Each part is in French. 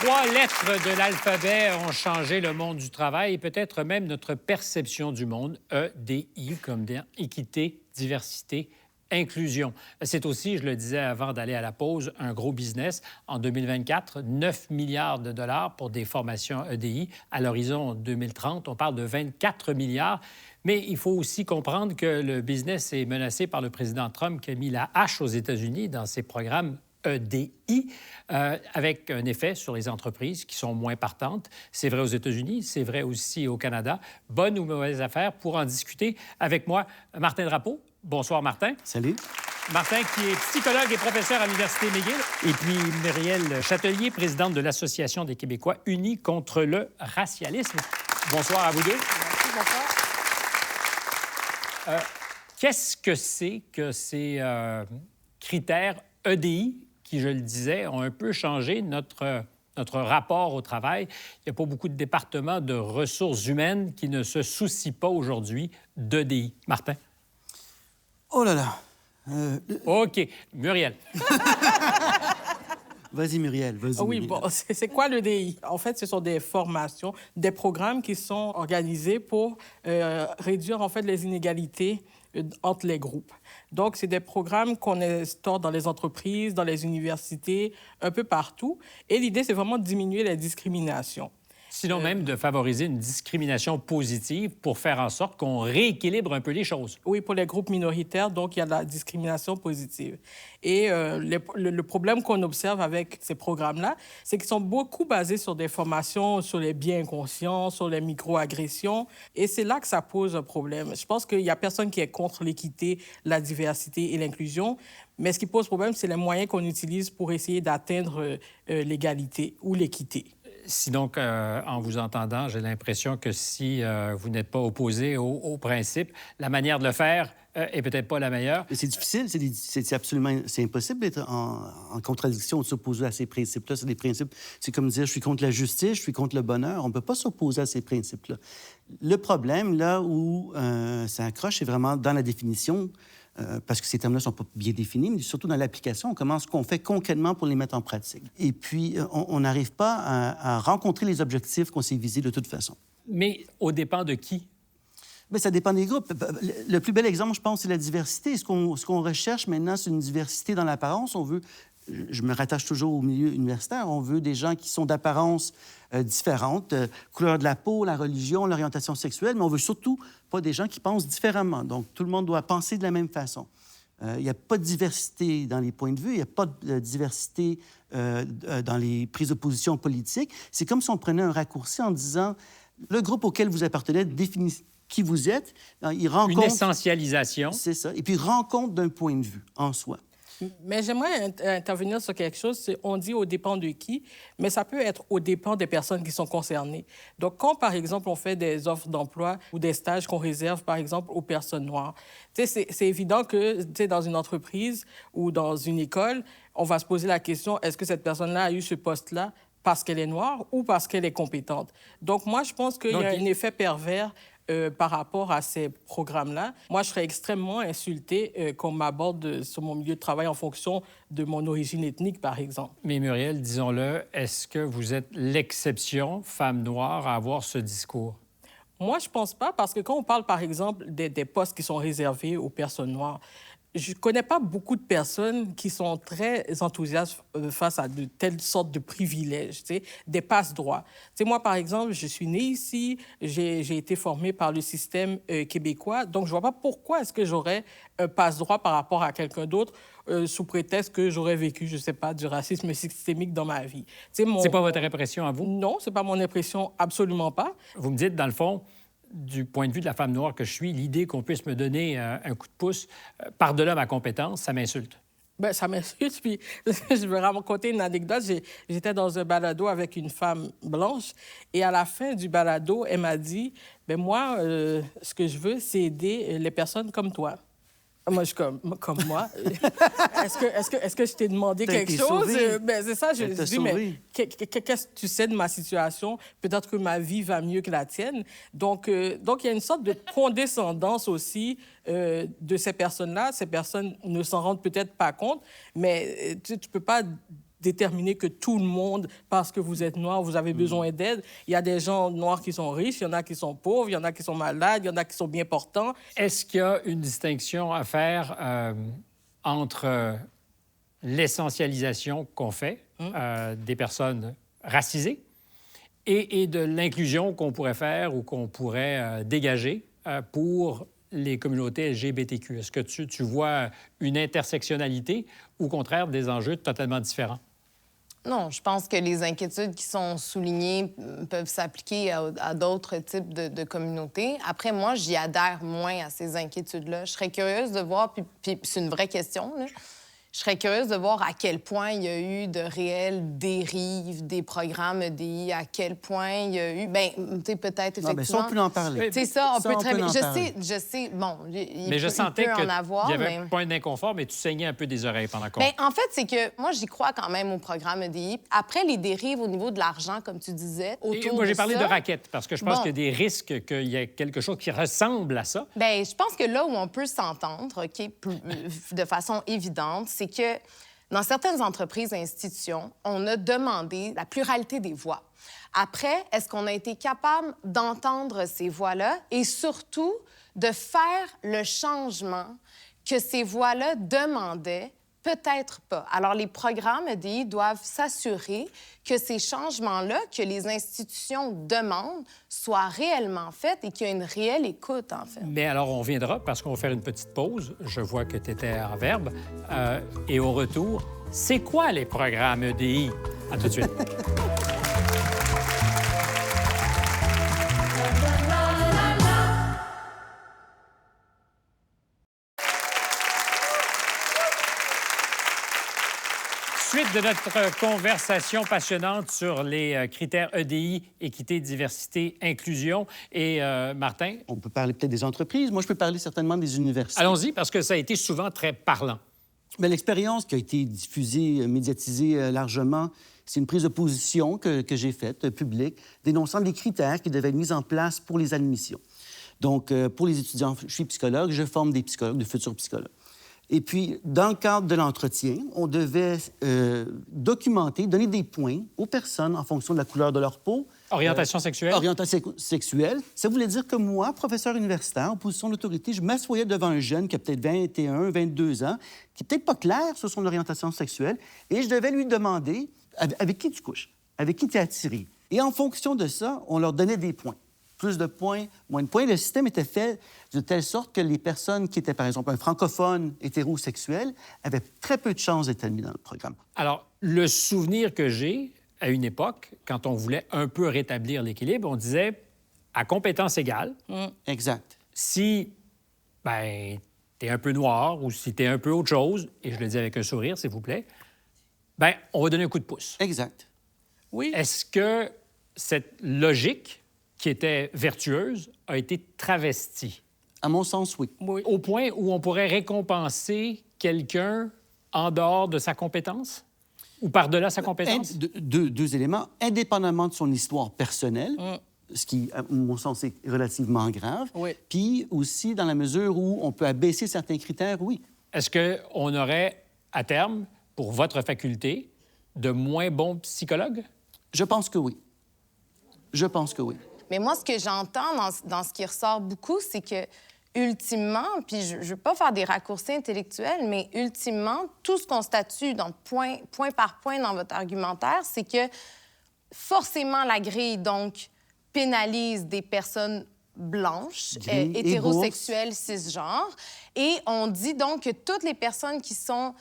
3 lettres de l'alphabet ont changé le monde du travail et peut-être même notre perception du monde. EDI, comme dans équité, diversité, inclusion. C'est aussi, je le disais avant d'aller à la pause, un gros business. En 2024, 9 milliards de dollars pour des formations EDI. À l'horizon 2030, on parle de 24 milliards. Mais il faut aussi comprendre que le business est menacé par le président Trump qui a mis la hache aux États-Unis dans ses programmes EDI, avec un effet sur les entreprises qui sont moins partantes. C'est vrai aux États-Unis, c'est vrai aussi au Canada. Bonne ou mauvaise affaire? Pour en discuter avec moi, Martin Drapeau. Bonsoir, Martin. Salut. Martin, qui est psychologue et professeur à l'Université McGill. Et puis Muriel Châtelier, présidente de l'Association des Québécois unis contre le racialisme. Bonsoir à vous deux. Merci, bonsoir. Qu'est-ce que c'est que ces critères EDI qui, je le disais, ont un peu changé notre rapport au travail? Il n'y a pas beaucoup de départements de ressources humaines qui ne se soucient pas aujourd'hui d'EDI. Martin? Oh là là. OK. Muriel. Vas-y, Muriel, vas-y. Oui, Muriel. bon, c'est quoi l'EDI? En fait, ce sont des formations, des programmes qui sont organisés pour réduire, en fait, les inégalités entre les groupes. Donc, c'est des programmes qu'on instaure dans les entreprises, dans les universités, un peu partout. Et l'idée, c'est vraiment de diminuer les discriminations. Sinon même de favoriser une discrimination positive pour faire en sorte qu'on rééquilibre un peu les choses. Oui, pour les groupes minoritaires, donc il y a la discrimination positive. Et le problème qu'on observe avec ces programmes-là, c'est qu'ils sont beaucoup basés sur des formations sur les biais inconscients, sur les micro-agressions. Et c'est là que ça pose un problème. Je pense qu'il n'y a personne qui est contre l'équité, la diversité et l'inclusion. Mais ce qui pose problème, c'est les moyens qu'on utilise pour essayer d'atteindre l'égalité ou l'équité. Si donc, en vous entendant, j'ai l'impression que si vous n'êtes pas opposé au principe, la manière de le faire est peut-être pas la meilleure. C'est difficile, c'est impossible d'être en contradiction ou de s'opposer à ces principes-là. C'est des principes, c'est comme dire, je suis contre la justice, je suis contre le bonheur. On ne peut pas s'opposer à ces principes-là. Le problème, là où ça accroche, c'est vraiment dans la définition, parce que ces termes-là ne sont pas bien définis, mais surtout dans l'application, comment est-ce qu'on fait concrètement pour les mettre en pratique. Et puis, on n'arrive pas à rencontrer les objectifs qu'on s'est visés de toute façon. Mais au dépend de qui? Bien, ça dépend des groupes. Le plus bel exemple, je pense, c'est la diversité. Ce qu'on recherche maintenant, c'est une diversité dans l'apparence. On veut, je me rattache toujours au milieu universitaire, on veut des gens qui sont d'apparence différente, couleur de la peau, la religion, l'orientation sexuelle, mais on veut surtout pas des gens qui pensent différemment. Donc, tout le monde doit penser de la même façon. Il n'y a pas de diversité dans les points de vue, il n'y a pas de diversité dans les prises de position politiques. C'est comme si on prenait un raccourci en disant le groupe auquel vous appartenez définit qui vous êtes. Il rend Une compte... essentialisation. C'est ça. Et puis, rend compte d'un point de vue en soi. Mais j'aimerais intervenir sur quelque chose. On dit au dépend de qui, mais ça peut être au dépend des personnes qui sont concernées. Donc, quand, par exemple, on fait des offres d'emploi ou des stages qu'on réserve, par exemple, aux personnes noires, c'est évident que dans une entreprise ou dans une école, on va se poser la question, est-ce que cette personne-là a eu ce poste-là parce qu'elle est noire ou parce qu'elle est compétente? Donc, moi, je pense qu'il y a un effet pervers par rapport à ces programmes-là. Moi, je serais extrêmement insultée qu'on m'aborde sur mon milieu de travail en fonction de mon origine ethnique, par exemple. Mais Muriel, disons-le, est-ce que vous êtes l'exception, femme noire, à avoir ce discours? Moi, je pense pas, parce que quand on parle, par exemple, des postes qui sont réservés aux personnes noires, je ne connais pas beaucoup de personnes qui sont très enthousiastes face à de telles sortes de privilèges, des passe-droits. Moi, par exemple, je suis née ici, j'ai été formée par le système québécois, donc je ne vois pas pourquoi est-ce que j'aurais un passe-droit par rapport à quelqu'un d'autre sous prétexte que j'aurais vécu, je ne sais pas, du racisme systémique dans ma vie. C'est pas votre impression à vous? Non, ce n'est pas mon impression, absolument pas. Vous me dites, dans le fond, du point de vue de la femme noire que je suis, l'idée qu'on puisse me donner un coup de pouce par-delà ma compétence, ça m'insulte. Bien, ça m'insulte. Puis, je vais raconter une anecdote. J'étais dans un balado avec une femme blanche. Et à la fin du balado, elle m'a dit, bien, moi, ce que je veux, c'est aider les personnes comme toi. Moi, je suis comme moi. Est-ce que je t'ai demandé quelque chose? Ben, c'est ça, je dis, mais qu'est-ce que tu sais de ma situation? Peut-être que ma vie va mieux que la tienne. Donc, il y a une sorte de condescendance aussi de ces personnes-là. Ces personnes ne s'en rendent peut-être pas compte, mais tu ne peux pas déterminer que tout le monde, parce que vous êtes noir, vous avez besoin d'aide. Il y a des gens noirs qui sont riches, il y en a qui sont pauvres, il y en a qui sont malades, il y en a qui sont bien portants. Est-ce qu'il y a une distinction à faire entre l'essentialisation qu'on fait des personnes racisées et de l'inclusion qu'on pourrait faire ou qu'on pourrait dégager pour les communautés LGBTQ? Est-ce que tu vois une intersectionnalité ou au contraire des enjeux totalement différents? Non, je pense que les inquiétudes qui sont soulignées peuvent s'appliquer à d'autres types de communautés. Après, moi, j'y adhère moins à ces inquiétudes-là. Je serais curieuse de voir, puis c'est une vraie question, là. Je serais curieuse de voir à quel point il y a eu de réelles dérives des programmes EDI, à quel point il y a eu... Bien, tu sais, peut-être, effectivement... Non, mais ça, on peut en parler. C'est ça, on peut très bien... en parler. Je sais, bon, Mais je sentais qu'il y avait un point d'inconfort, mais tu saignais un peu des oreilles pendant qu'on... Bien, en fait, c'est que moi, j'y crois quand même au programme EDI. Après, les dérives au niveau de l'argent, comme tu disais, autour moi, j'ai parlé ça, de raquettes, parce que je pense Bon. qu'il y a des risques qu'il y ait quelque chose qui ressemble à ça. Bien, je pense que là où on peut s'entendre, OK, de façon évidente, c'est que dans certaines entreprises et institutions, on a demandé la pluralité des voix. Après, est-ce qu'on a été capable d'entendre ces voix-là et surtout de faire le changement que ces voix-là demandaient? Peut-être pas. Alors, les programmes EDI doivent s'assurer que ces changements-là, que les institutions demandent, soient réellement faits et qu'il y a une réelle écoute, en fait. Mais alors, on viendra parce qu'on va faire une petite pause. Je vois que tu étais en verbe. Et au retour, c'est quoi les programmes EDI? À tout de suite. Suite de notre conversation passionnante sur les critères EDI, équité, diversité, inclusion. Et Martin? On peut parler peut-être des entreprises. Moi, je peux parler certainement des universités. Allons-y, parce que ça a été souvent très parlant. Mais l'expérience qui a été diffusée, médiatisée largement, c'est une prise de position que j'ai faite, publique, dénonçant les critères qui devaient être mis en place pour les admissions. Donc, pour les étudiants, je suis psychologue, je forme des psychologues, de futurs psychologues. Et puis, dans le cadre de l'entretien, on devait documenter, donner des points aux personnes en fonction de la couleur de leur peau. Orientation sexuelle? Orientation sexuelle. Ça voulait dire que moi, professeur universitaire, en position d'autorité, je m'assoyais devant un jeune qui a peut-être 21, 22 ans, qui n'est peut-être pas clair sur son orientation sexuelle, et je devais lui demander avec qui tu couches, avec qui tu es attiré. Et en fonction de ça, on leur donnait des points. Plus de points, moins de points. Le système était fait de telle sorte que les personnes qui étaient, par exemple, un francophone hétérosexuel avaient très peu de chances d'être admis dans le programme. Alors, le souvenir que j'ai, à une époque, quand on voulait un peu rétablir l'équilibre, on disait à compétence égale. Exact. Si, ben, t'es un peu noir ou si t'es un peu autre chose, et je le dis avec un sourire, s'il vous plaît, ben, on va donner un coup de pouce. Exact. Oui. Est-ce que cette logique qui était vertueuse a été travestie? À mon sens, oui. Oui. Au point où on pourrait récompenser quelqu'un en dehors de sa compétence ou par-delà sa compétence? Deux éléments. Indépendamment de son histoire personnelle, ce qui, à mon sens, est relativement grave. Oui. Puis aussi, dans la mesure où on peut abaisser certains critères, oui. Est-ce qu'on aurait, à terme, pour votre faculté, de moins bons psychologues? Je pense que oui. Je pense que oui. Mais moi, ce que j'entends dans ce qui ressort beaucoup, c'est que, ultimement, puis je ne veux pas faire des raccourcis intellectuels, mais ultimement, tout ce qu'on statue dans point par point dans votre argumentaire, c'est que forcément la grille, donc, pénalise des personnes blanches, Gris et hétérosexuelles, cisgenres, et on dit donc que toutes les personnes qui sont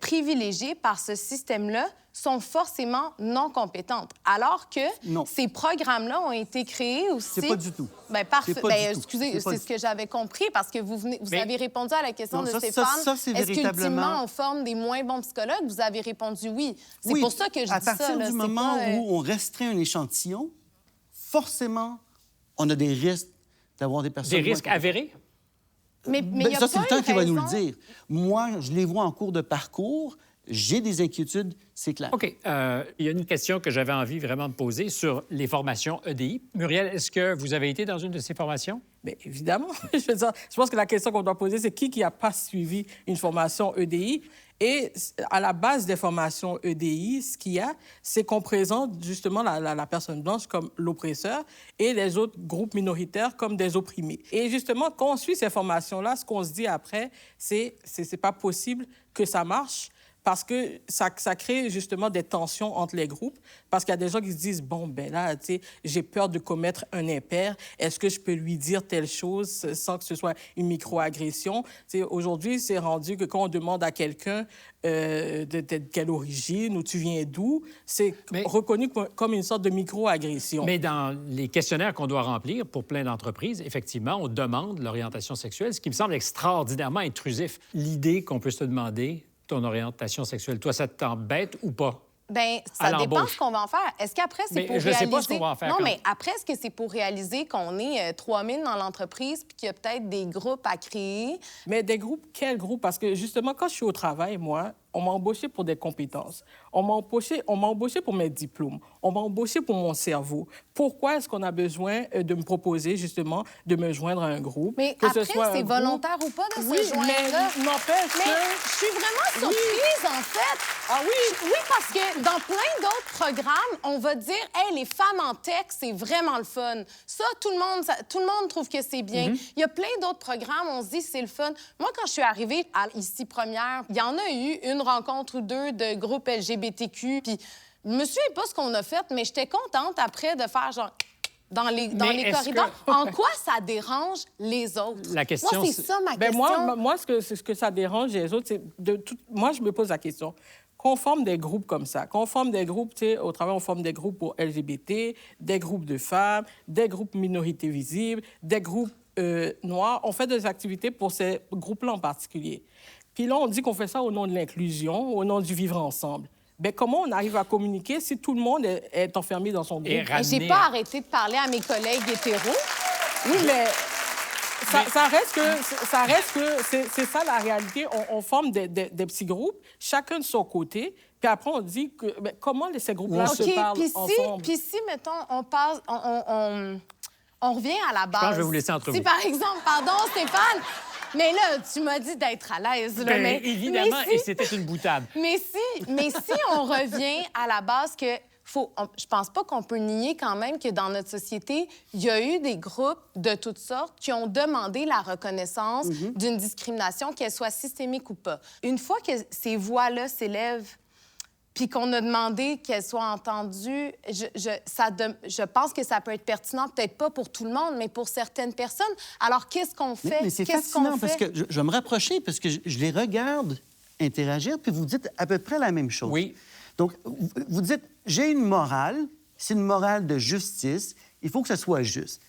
privilégiées par ce système-là sont forcément non compétentes. Alors que Non. ces programmes-là ont été créés aussi... C'est pas du tout. Bien, parfait. C'est pas Bien, du tout. excusez, C'est pas c'est du ce que j'avais compris, parce que vous Mais- avez répondu à la question Non, de ça, Stéphane. ça, c'est Est-ce véritablement- qu'ultimement, on forme des moins bons psychologues? Vous avez répondu oui. C'est Oui, pour ça que je dis ça. à partir là, du c'est moment pas, où on restreint un échantillon, forcément, on a des risques d'avoir des personnes... Des risques avérés? Mais Ben, il y a ça, c'est pas le temps une qui va nous le raison. dire. Moi, je les vois en cours de parcours. J'ai des inquiétudes, c'est clair. OK. Il y a une question que j'avais envie vraiment de poser sur les formations EDI. Muriel, est-ce que vous avez été dans une de ces formations? Bien, évidemment. Je pense que la question qu'on doit poser, c'est qui n'a pas suivi une formation EDI? Et à la base des formations EDI, ce qu'il y a, c'est qu'on présente justement la personne blanche comme l'oppresseur et les autres groupes minoritaires comme des opprimés. Et justement, quand on suit ces formations-là, ce qu'on se dit après, c'est pas possible que ça marche, parce que ça crée justement des tensions entre les groupes, parce qu'il y a des gens qui se disent, bon, ben là, tu sais, j'ai peur de commettre un impair, est-ce que je peux lui dire telle chose sans que ce soit une microagression? Tu sais, aujourd'hui, c'est rendu que quand on demande à quelqu'un de quelle origine ou tu viens d'où, c'est reconnu comme une sorte de microagression. Mais dans les questionnaires qu'on doit remplir pour plein d'entreprises, effectivement, on demande l'orientation sexuelle, ce qui me semble extraordinairement intrusif. L'idée qu'on peut se demander ton orientation sexuelle. Toi, ça t'embête ou pas? Bien, ça dépend ce qu'on va en faire. Est-ce qu'après, c'est pour réaliser... Je sais pas ce qu'on va en faire. Non, mais après, est-ce que c'est pour réaliser qu'on est 3000 dans l'entreprise puis qu'il y a peut-être des groupes à créer? Mais des groupes, quels groupes? Parce que justement, quand je suis au travail, moi, on m'a embauché pour des compétences. On m'a embauché pour mes diplômes. On m'a embauché pour mon cerveau. Pourquoi est-ce qu'on a besoin de me proposer, justement, de me joindre à un groupe? Mais après, c'est volontaire ou pas de se joindre là? Mais n'empêche que... je suis vraiment surprise, en fait. Ah oui? Oui, parce que dans plein d'autres programmes, on va dire, hey, les femmes en tech, c'est vraiment le fun. Ça, tout le monde trouve que c'est bien. Il y a plein d'autres programmes, on se dit, c'est le fun. Moi, quand je suis arrivée à Ici Première, il y en a eu une rencontre ou deux de groupes LGBTQ, puis je me souviens pas ce qu'on a fait, mais j'étais contente après de faire genre... dans les corridors. En quoi ça dérange les autres? La question, moi, c'est ça ma question. Moi, ce que ça dérange les autres, c'est moi, je me pose la question. Qu'on forme des groupes comme ça, qu'on forme des groupes, tu sais, au travail, on forme des groupes pour LGBT, des groupes de femmes, des groupes minorités visibles, des groupes noirs. On fait des activités pour ces groupes-là en particulier. Puis là, on dit qu'on fait ça au nom de l'inclusion, au nom du vivre ensemble. Bien, comment on arrive à communiquer si tout le monde est enfermé dans son groupe? Et j'ai pas arrêté de parler à mes collègues hétéros. Oui, mais ça reste que c'est ça la réalité. On forme des petits groupes, chacun de son côté, puis après on dit que comment ces groupes-là se parlent ensemble. Puis si, mettons, on revient à la base. Je pense que je vais vous laisser entre vous. Si, par exemple, pardon, Stéphane, mais là, tu m'as dit d'être à l'aise. Là, mais évidemment, et c'était une boutade. Mais si on revient à la base que... je pense pas qu'on peut nier quand même que dans notre société, il y a eu des groupes de toutes sortes qui ont demandé la reconnaissance d'une discrimination, qu'elle soit systémique ou pas. Une fois que ces voix-là s'élèvent, puis qu'on a demandé qu'elles soient entendues, je pense que ça peut être pertinent, peut-être pas pour tout le monde, mais pour certaines personnes. Alors, qu'est-ce qu'on fait? Mais c'est fascinant parce que je vais me rapprocher parce que je les regarde interagir, puis vous dites à peu près la même chose. Oui. Donc, vous dites, j'ai une morale, c'est une morale de justice, il faut que ça soit juste.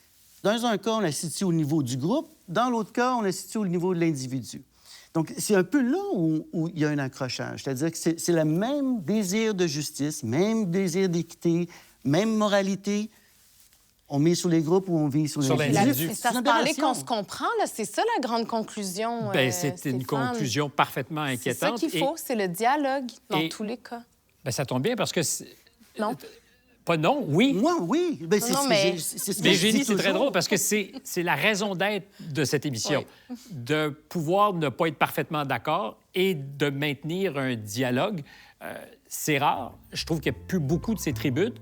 Dans un cas, on la situe au niveau du groupe, dans l'autre cas, on la situe au niveau de l'individu. Donc, c'est un peu là où il y a un accrochage, c'est-à-dire que c'est le même désir de justice, même désir d'équité, même moralité. On met sur les groupes ou on vit sur l'individu. C'est à se parler qu'on se comprend, là. C'est ça la grande conclusion. C'est une conclusion parfaitement inquiétante. C'est ça qu'il faut, c'est le dialogue dans tous les cas. Bien, ça tombe bien parce que... Non. Pas non, oui. Moi, oui. Ben, mais Génie, c'est très drôle parce que c'est la raison d'être de cette émission. Oui. De pouvoir ne pas être parfaitement d'accord et de maintenir un dialogue. C'est rare. Je trouve qu'il n'y a plus beaucoup de ces tribunes.